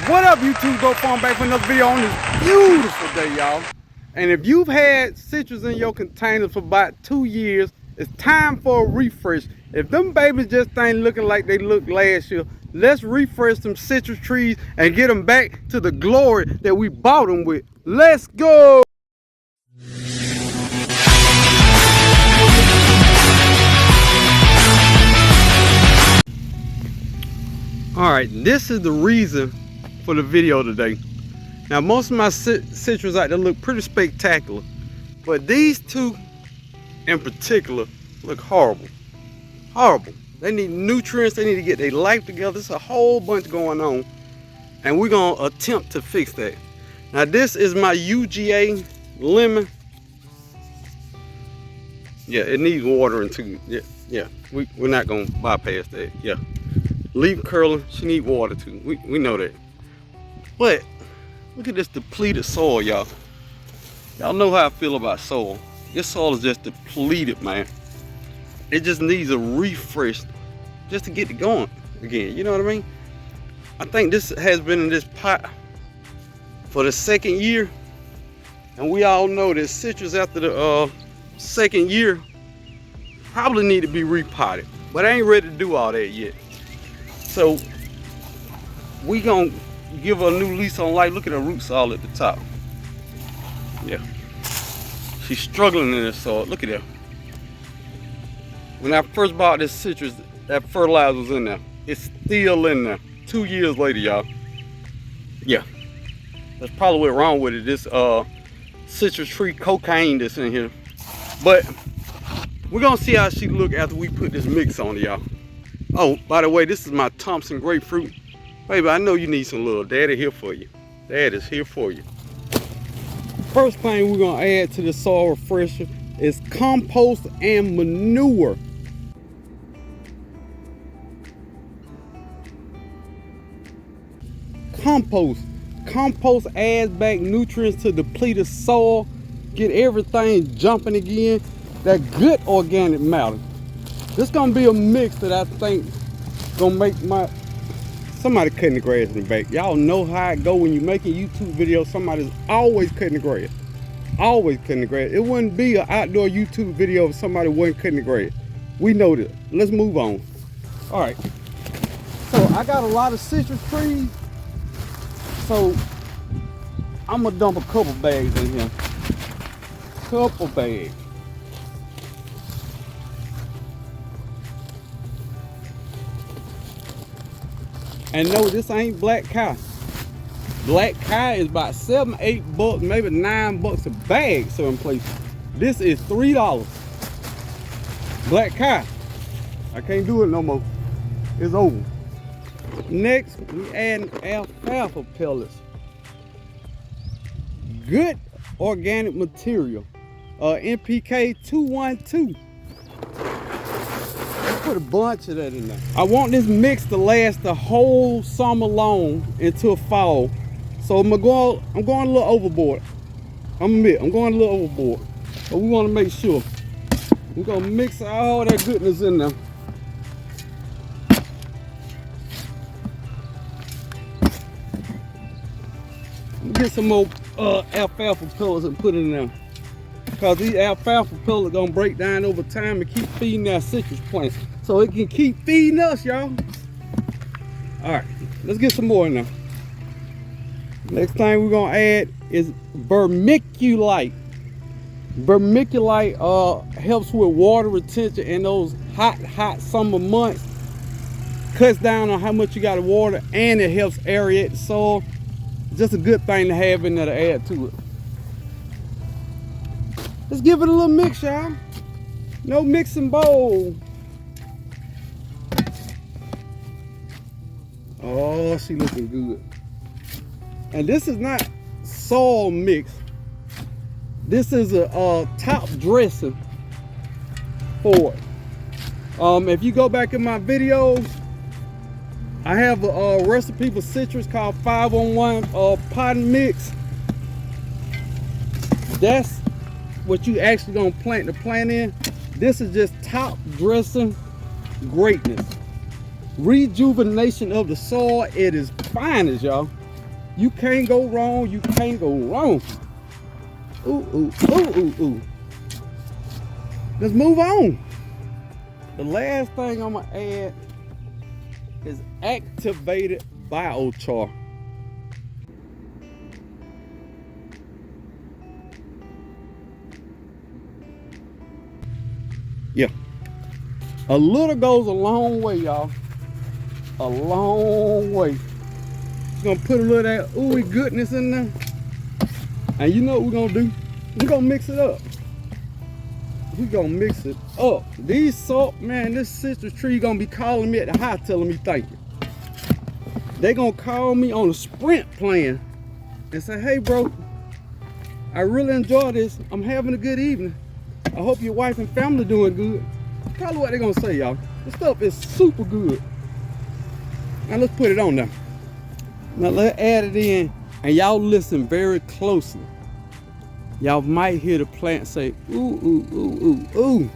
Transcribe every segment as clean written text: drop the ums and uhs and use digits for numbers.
What up, YouTube? BrokeFarmer back for another video on this beautiful day, y'all. And if you've had citrus in your containers for about 2 years, it's time for a refresh. If them babies just ain't looking like they looked last year, let's refresh some citrus trees and get them back to the glory that we bought them with. Let's go! All right, this is the reason for the video today. Now, most of my citrus out there look pretty spectacular, but these two in particular look horrible. Horrible. They need nutrients, they need to get their life together. There's a whole bunch going on, and we're gonna attempt to fix that. Now, this is my UGA lemon. Yeah, it needs watering too. Yeah, we're not gonna bypass that. Yeah, leaf curler, she need water too. We know that. But look at this depleted soil, y'all. Y'all know how I feel about soil. This soil is just depleted, man. It just needs a refresh just to get it going again. You know what I mean? I think this has been in this pot for the 2nd year, and we all know that citrus after the 2nd year probably need to be repotted, but I ain't ready to do all that yet. So we gonna give her a new lease on life. Look at her roots all at the top. Yeah, she's struggling in this soil. Look at that. When I first bought this citrus, that fertilizer was in there. It's still in there 2 years later, y'all. Yeah, that's probably what's wrong with it. This citrus tree cocaine that's in here. But we're gonna see how she look after we put this mix on, y'all. Oh, by the way, this is my Thompson grapefruit. Baby, I know you need some love. Daddy here for you. Dad is here for you. First thing we're gonna add to the soil refresher is compost and manure. Compost adds back nutrients to depleted soil, get everything jumping again. That good organic matter. This gonna be a mix that I think gonna make somebody cutting the grass in the back. Y'all know how it go when you make a YouTube video. Somebody's always cutting the grass. Always cutting the grass. It wouldn't be an outdoor YouTube video if somebody wasn't cutting the grass. We know that. Let's move on. All right. So I got a lot of citrus trees. So I'm gonna dump a couple bags in here. Couple bags. And no, this ain't black cow. Black cow is about $7, $8, maybe $9 a bag certain places. This is $3. Black cow. I can't do it no more. It's over. Next, we add alfalfa pellets. Good organic material. NPK 212. Put a bunch of that in there. I want this mix to last the whole summer long until fall. So I'm going a little overboard. I'm going a little overboard. But we want to make sure we're gonna mix all that goodness in there. Get some more alfalfa pellets and put it in there. Because these alfalfa pellets gonna break down over time and keep feeding our citrus plants. So it can keep feeding us, y'all. All right, let's get some more in there. Next thing we're gonna add is vermiculite. Vermiculite helps with water retention in those hot summer months. Cuts down on how much you gotta water, and it helps aerate the soil. Just a good thing to have in there to add to it. Let's give it a little mix, y'all. No mixing bowl. Oh, she looking good. And this is not soil mix. This is a top dressing for it. If you go back in my videos, I have a recipe for citrus called 5-on-1 potting mix. That's what you actually gonna plant the plant in. This is just top dressing greatness. Rejuvenation of the soil. It is fine as y'all. You can't go wrong. You can't go wrong. Ooh, ooh, ooh, ooh, ooh. Let's move on. The last thing I'm gonna add is activated biochar. Yeah, a little goes a long way, y'all. A long way. Just gonna put a little of that ooey goodness in there. And you know what we're gonna do? We're gonna mix it up. We're gonna mix it up. These salt, man, this citrus tree gonna be calling me at the house telling me thank you. They gonna call me on a sprint plan and say, hey bro, I really enjoy this. I'm having a good evening. I hope your wife and family doing good. Probably what they're gonna say, y'all. This stuff is super good. Now let's put it on there. Now let's add it in, and y'all listen very closely. Y'all might hear the plant say, ooh, ooh, ooh, ooh, ooh.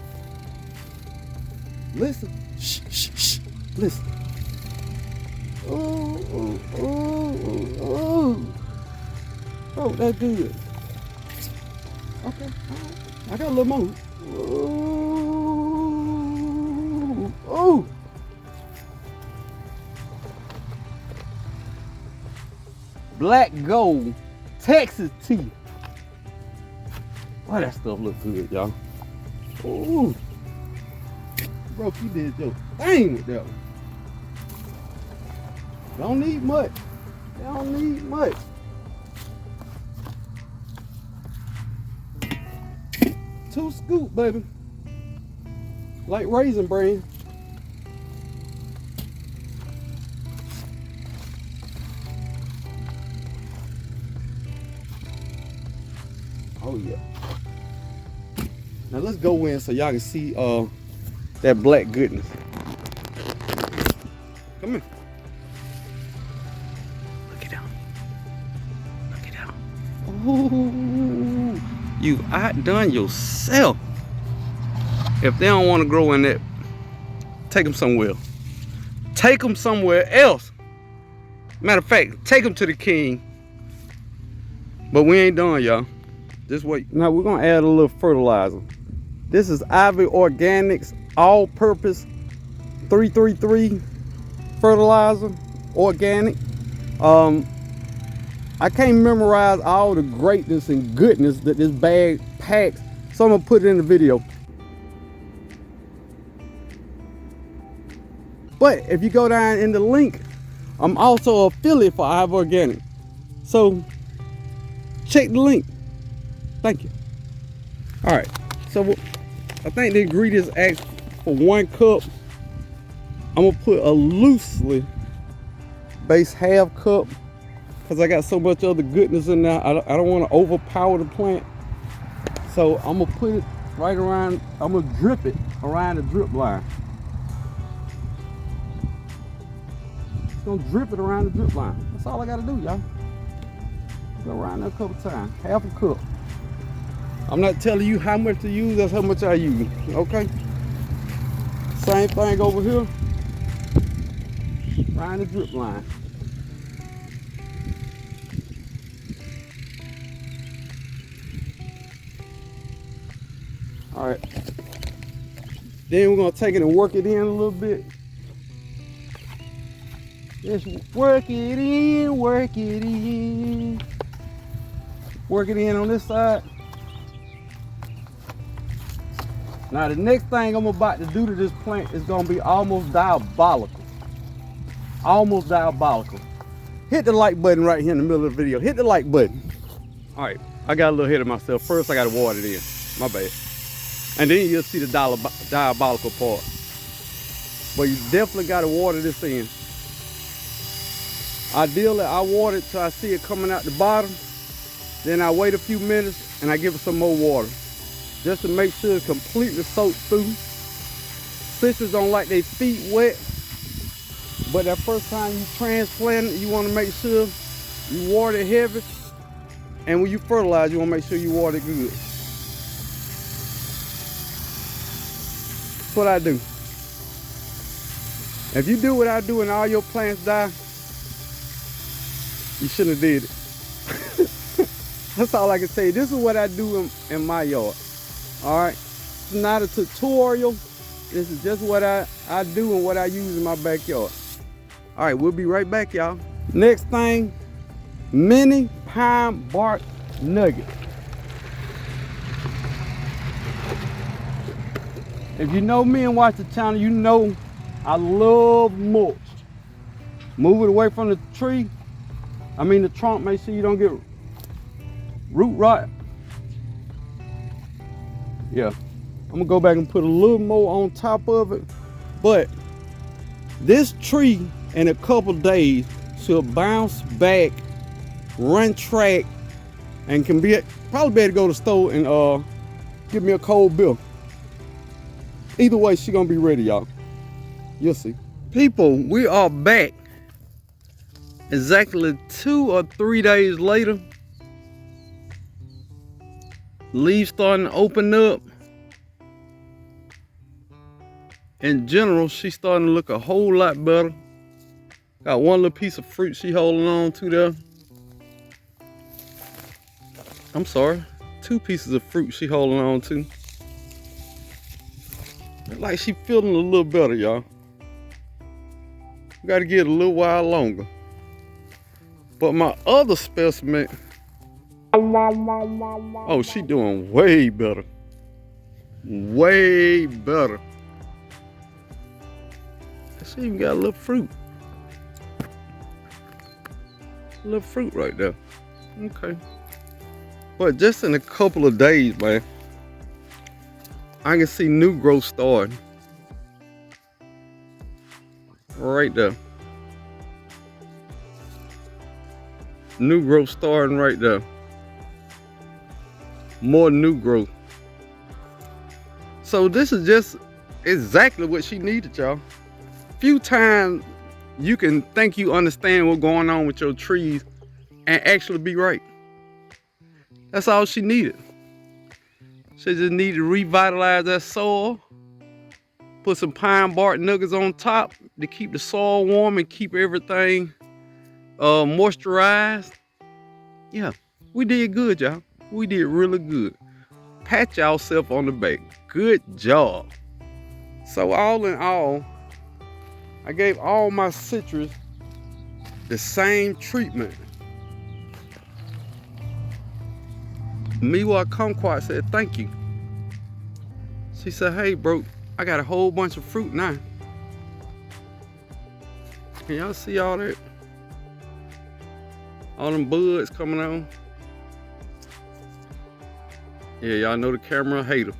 Listen, shh, shh, shh, listen. Ooh, ooh, ooh, ooh, ooh. Oh, that's good. Okay, all right. I got a little more. Ooh, ooh. Black gold, Texas tea. Why that stuff look good, y'all. Ooh. Bro, you did your thing with that one. Don't need much. Don't need much. Two scoop, baby. Like Raisin Bran. Oh yeah. Now let's go in so y'all can see that black goodness. Come here. Look it out. Look it out. Ooh, you outdone yourself. If they don't want to grow in that, take them somewhere. Take them somewhere else. Matter of fact, take them to the king. But we ain't done, y'all. Just wait. Now we're gonna add a little fertilizer. This is Ivy Organics all-purpose 333 fertilizer, organic. I can't memorize all the greatness and goodness that this bag packs, so I'm gonna put it in the video. But if you go down in the link, I'm also an affiliate for Ivy Organic. So check the link. Thank you. All right, so I think the ingredients ask for 1 cup. I'm gonna put a loosely based ½ cup because I got so much other goodness in there. I don't want to overpower the plant. So I'm gonna put it right around, I'm gonna drip it around the drip line. Just gonna drip it around the drip line. That's all I gotta do, y'all. Go around there a couple times, ½ cup. I'm not telling you how much to use, that's how much I use, okay? Same thing over here, around the drip line. All right, then we're gonna take it and work it in a little bit. Just work it in, work it in. Work it in on this side. Now the next thing I'm about to do to this plant is gonna be almost diabolical. Almost diabolical. Hit the like button right here in the middle of the video. Hit the like button. All right, I got a little ahead of myself. First I gotta water it in, my bad. And then you'll see the diabolical part. But you definitely gotta water this in. Ideally, I water it till I see it coming out the bottom. Then I wait a few minutes and I give it some more water. Just to make sure it's completely soaked through. Citrus don't like their feet wet. But that first time you transplant it, you wanna make sure you water it heavy. And when you fertilize, you wanna make sure you water it good. That's what I do. If you do what I do and all your plants die, You shouldn't have did it. That's all I can say. This is what I do in my yard. All right. It's not a tutorial. This is just what I do and what I use in my backyard. All right, we'll be right back, y'all. Next thing, mini pine bark nugget. If you know me and watch the channel, you know I love mulch. Move it away from the tree. The trunk, make sure you don't get root rot. Yeah, I'm gonna go back and put a little more on top of it. But this tree in a couple days should bounce back, run track, and can probably be able to go to the store and give me a cold bill. Either way, she gonna be ready, y'all. You'll see. People, we are back. Exactly 2 or 3 days later. Leaves starting to open up. In general, she's starting to look a whole lot better. Got one little piece of fruit she holding on to there. I'm sorry, 2 pieces of fruit she holding on to. Like she feeling a little better, y'all. Got to get a little while longer. But my other specimen, oh, she doing way better. Way better. She even got a little fruit. A little fruit right there. Okay. But just in a couple of days, man, I can see new growth starting. Right there. New growth starting right there. More new growth. So this is just exactly what she needed, y'all. Few times you can think you understand what's going on with your trees and actually be right. That's all she needed. She just needed to revitalize that soil, put some pine bark nuggets on top to keep the soil warm and keep everything moisturized. Yeah, we did good, y'all. We did really good. Pat yourself on the back. Good job. So all in all, I gave all my citrus the same treatment. Miwa Kumquat said, thank you. She said, hey, bro, I got a whole bunch of fruit now. Can y'all see all that? All them buds coming on. Yeah, y'all know the camera hater.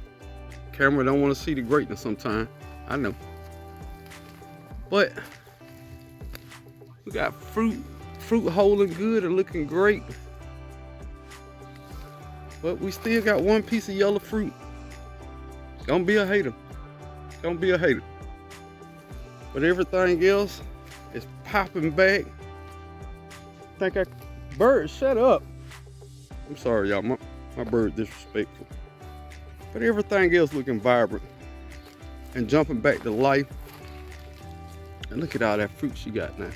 Camera don't want to see the greatness sometimes. I know. But we got fruit holding good and looking great. But we still got one piece of yellow fruit. Gonna be a hater. Gonna be a hater. But everything else is popping back. Bird, shut up. I'm sorry, y'all. My bird disrespectful. But everything else looking vibrant and jumping back to life. And look at all that fruit she got now.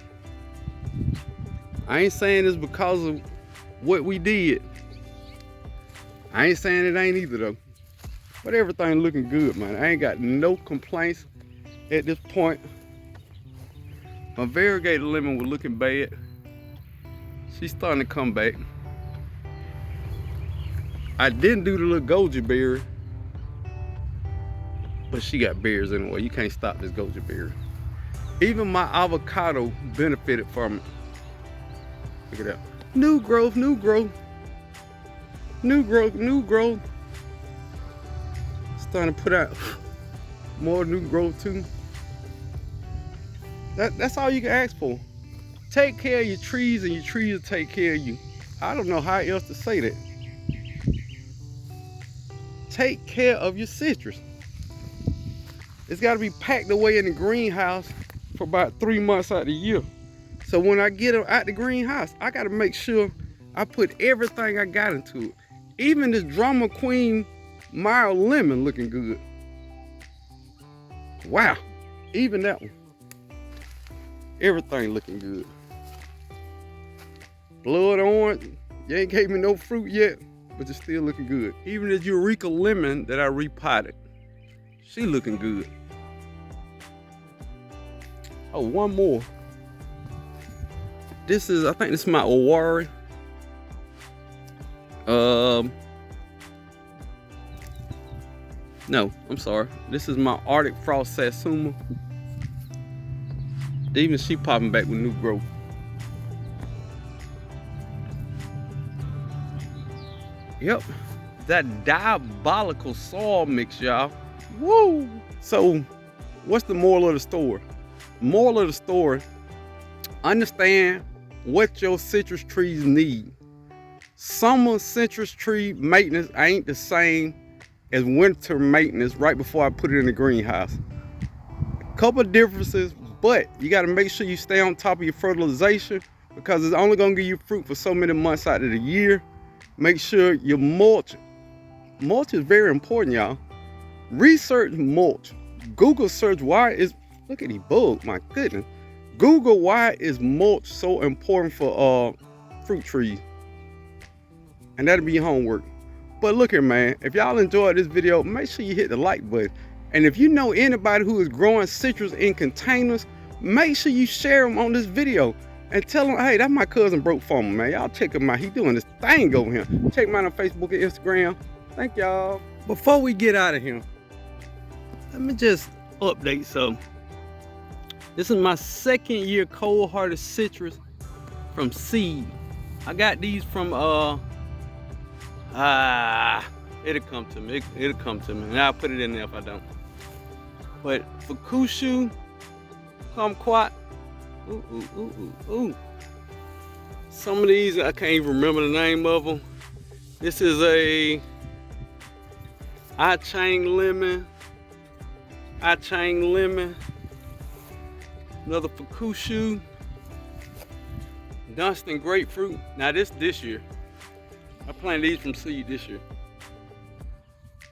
I ain't saying this because of what we did. I ain't saying it ain't either though. But everything looking good, man. I ain't got no complaints at this point. My variegated lemon was looking bad. She's starting to come back. I didn't do the little goji berry, but she got berries anyway. You can't stop this goji berry. Even my avocado benefited from it. Look at that. New growth, new growth. New growth, new growth. Starting to put out more new growth too. That's all you can ask for. Take care of your trees and your trees will take care of you. I don't know how else to say that. Take care of your citrus. It's got to be packed away in the greenhouse for about 3 months out of the year. So when I get them out the greenhouse, I got to make sure I put everything I got into it. Even this Drama Queen mild lemon looking good. Wow, even that one. Everything looking good. blood orange. You ain't gave me no fruit yet, but it's still looking good. Even the Eureka lemon that I repotted, she looking good. Oh, one more. This is, I think this is my Owari. No, I'm sorry. This is my Arctic Frost Satsuma. Even she popping back with new growth. Yep, that diabolical soil mix, y'all. Woo! So, what's the moral of the story? Moral of the story, understand what your citrus trees need. Summer citrus tree maintenance ain't the same as winter maintenance right before I put it in the greenhouse. Couple differences, but you got to make sure you stay on top of your fertilization because it's only going to give you fruit for so many months out of the year. Make sure you mulch. Mulch is very important, y'all. Research mulch. Google search why is, look at these bugs, my goodness. Google why is mulch so important for fruit trees. And that'll be your homework. But look here, man, if y'all enjoyed this video, make sure you hit the like button. And if you know anybody who is growing citrus in containers, make sure you share them on this video. And tell them, hey, that's my cousin BrokeFarmer, man. Y'all check him out. He doing this thing over here. Check him out on Facebook and Instagram. Thank y'all. Before we get out of here, let me just update something. This is my second year cold-hearted citrus from seed. I got these from it'll come to me. It'll come to me. And I'll put it in there if I don't. But for Kushu, kumquat. Ooh. Some of these, I can't even remember the name of them. This is a I-Chang lemon. Another Fukushu. Dunstan grapefruit. Now this year. I planted these from seed this year.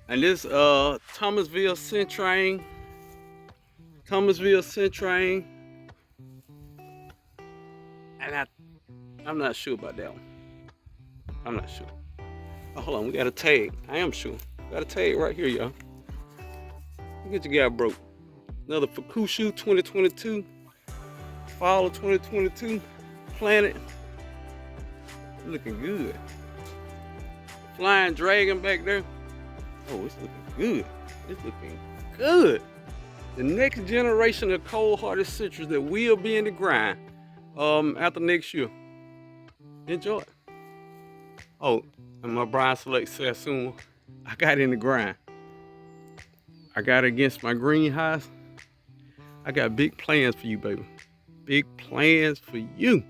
And this Thomasville Centrain. And I'm not sure about that one. I'm not sure. Oh, hold on, we got a tag. I am sure. Got a tag right here, y'all. Look at your guy broke. Another Fukushu 2022. Fall of 2022. Planted. Looking good. Flying dragon back there. Oh, it's looking good. It's looking good. The next generation of cold-hearted citrus that will be in the grind after next year. Enjoy. Oh, and my Brian Select Satsuma, I got in the grind. I got against my greenhouse. I got big plans for you, baby. Big plans for you.